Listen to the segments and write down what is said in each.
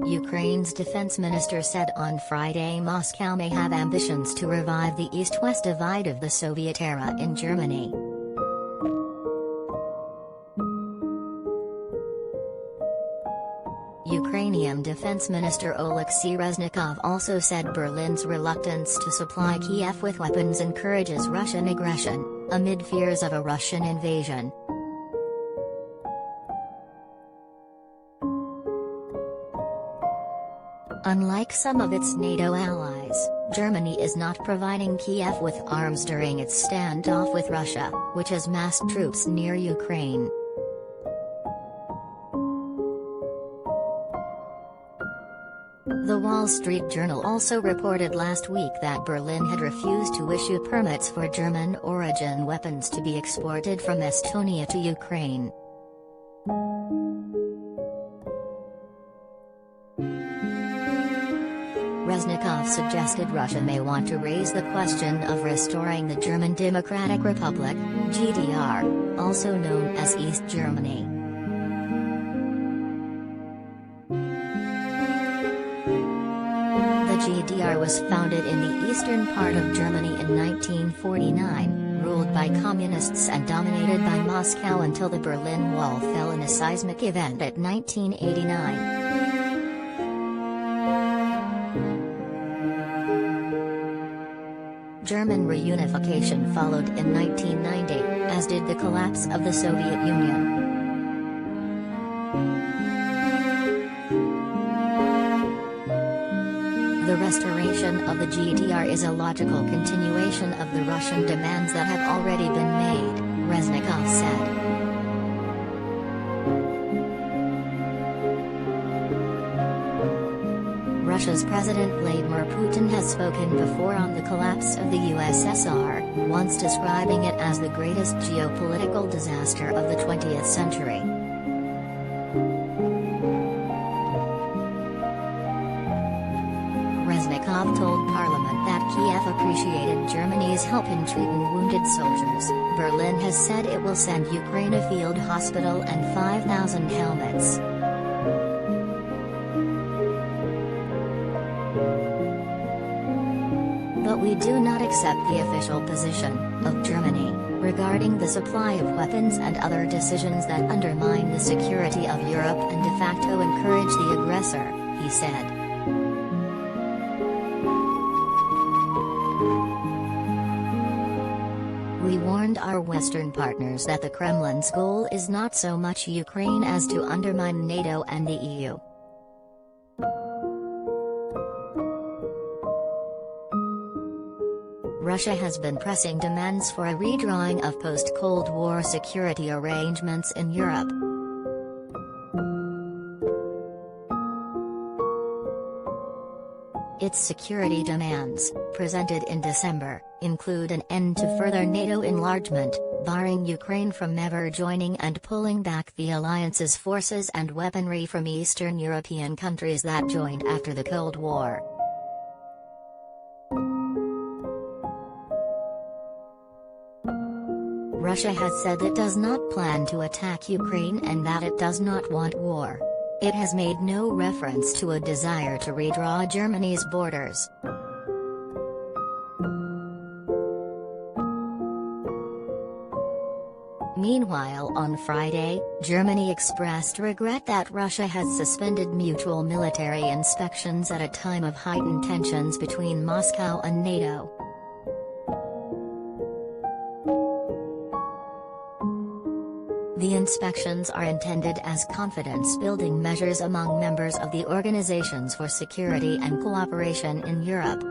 Ukraine's defense minister said on Friday Moscow may have ambitions to revive the East-West divide of the Soviet era in Germany. Ukrainian Defense Minister Oleksii Reznikov also said Berlin's reluctance to supply Kiev with weapons encourages Russian aggression, amid fears of a Russian invasion. Unlike some of its NATO allies, Germany is not providing Kiev with arms during its standoff with Russia, which has massed troops near Ukraine. The Wall Street Journal also reported last week that Berlin had refused to issue permits for German-origin weapons to be exported from Estonia to Ukraine. Reznikov suggested Russia may want to raise the question of restoring the German Democratic Republic, GDR, also known as East Germany. The GDR was founded in the eastern part of Germany in 1949, ruled by communists and dominated by Moscow until the Berlin Wall fell in a seismic event at 1989. German reunification followed in 1990, as did the collapse of the Soviet Union. The restoration of the GDR is a logical continuation of the Russian demands that have already been made, Reznikov said. Russia's President Vladimir Putin has spoken before on the collapse of the USSR, once describing it as the greatest geopolitical disaster of the 20th century. Reznikov told Parliament that Kiev appreciated Germany's help in treating wounded soldiers. Berlin has said it will send Ukraine a field hospital and 5,000 helmets. But we do not accept the official position of Germany regarding the supply of weapons and other decisions that undermine the security of Europe and de facto encourage the aggressor, he said. We warned our Western partners that the Kremlin's goal is not so much Ukraine as to undermine NATO and the EU. Russia has been pressing demands for a redrawing of post-Cold War security arrangements in Europe. Its security demands, presented in December, include an end to further NATO enlargement, barring Ukraine from ever joining and pulling back the alliance's forces and weaponry from Eastern European countries that joined after the Cold War. Russia has said it does not plan to attack Ukraine and that it does not want war. It has made no reference to a desire to redraw Germany's borders. Meanwhile, on Friday, Germany expressed regret that Russia has suspended mutual military inspections at a time of heightened tensions between Moscow and NATO. The inspections are intended as confidence-building measures among members of the Organizations for Security and Cooperation in Europe.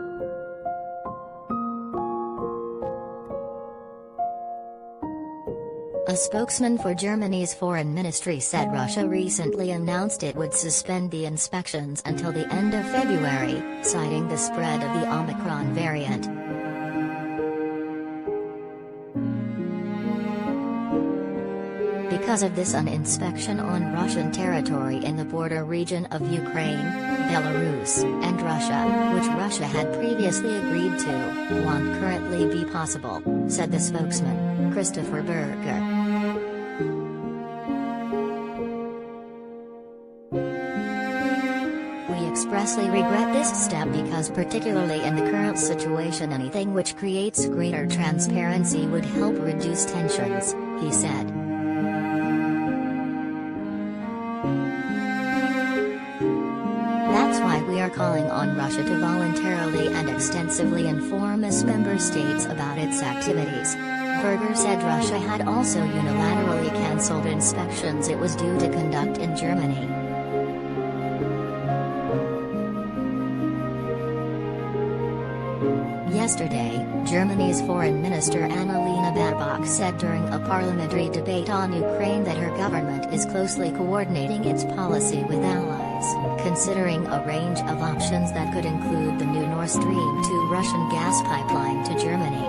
A spokesman for Germany's foreign ministry said Russia recently announced it would suspend the inspections until the end of February, citing the spread of the Omicron variant. Because of this inspection on Russian territory in the border region of Ukraine, Belarus, and Russia, which Russia had previously agreed to, won't currently be possible, said the spokesman, Christopher Berger. "We expressly regret this step because particularly in the current situation anything which creates greater transparency would help reduce tensions," he said. "That's why we are calling on Russia to voluntarily and extensively inform its member states about its activities." Berger said Russia had also unilaterally cancelled inspections it was due to conduct in Germany. Yesterday, Germany's Foreign Minister Annalena Baerbock said during a parliamentary debate on Ukraine that her government is closely coordinating its policy with allies, considering a range of options that could include the new Nord Stream 2 Russian gas pipeline to Germany.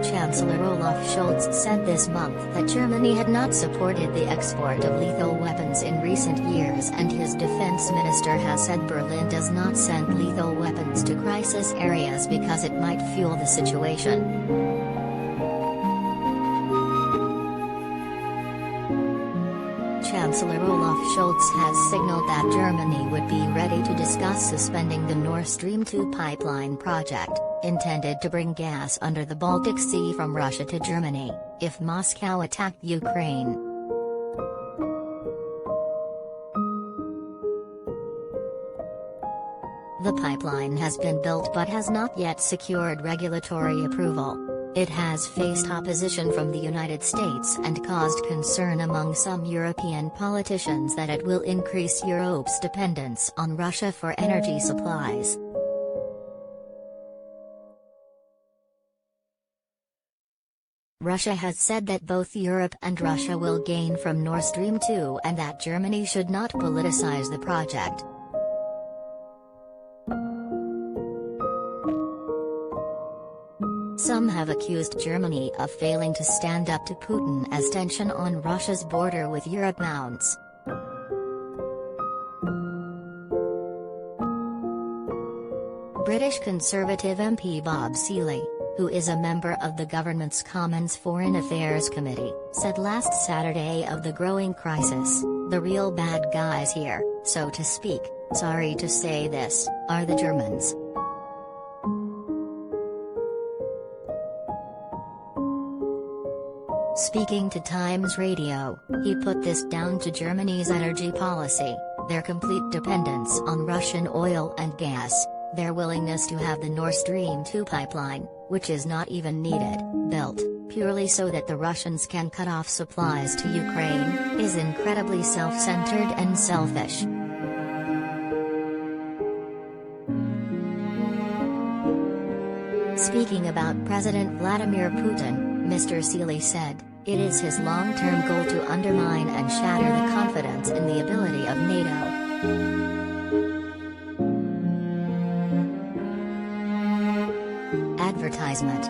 Chancellor Olaf Scholz said this month that Germany had not supported the export of lethal weapons in recent years, and his defense minister has said Berlin does not send lethal weapons to crisis areas because it might fuel the situation. Chancellor Olaf Scholz has signaled that Germany would be ready to discuss suspending the Nord Stream 2 pipeline project, intended to bring gas under the Baltic Sea from Russia to Germany, if Moscow attacked Ukraine. The pipeline has been built but has not yet secured regulatory approval. It has faced opposition from the United States and caused concern among some European politicians that it will increase Europe's dependence on Russia for energy supplies. Russia has said that both Europe and Russia will gain from Nord Stream 2 and that Germany should not politicize the project. Some have accused Germany of failing to stand up to Putin as tension on Russia's border with Europe mounts. British Conservative MP Bob Seeley, who is a member of the government's Commons Foreign Affairs Committee, said last Saturday of the growing crisis, "The real bad guys here, so to speak, sorry to say this, are the Germans." Speaking to Times Radio, he put this down to Germany's energy policy, their complete dependence on Russian oil and gas, their willingness to have the Nord Stream 2 pipeline, which is not even needed, built, purely so that the Russians can cut off supplies to Ukraine, is incredibly self-centered and selfish. Speaking about President Vladimir Putin, Mr. Seeley said, "It is his long-term goal to undermine and shatter the confidence in the ability of NATO." Advertisement.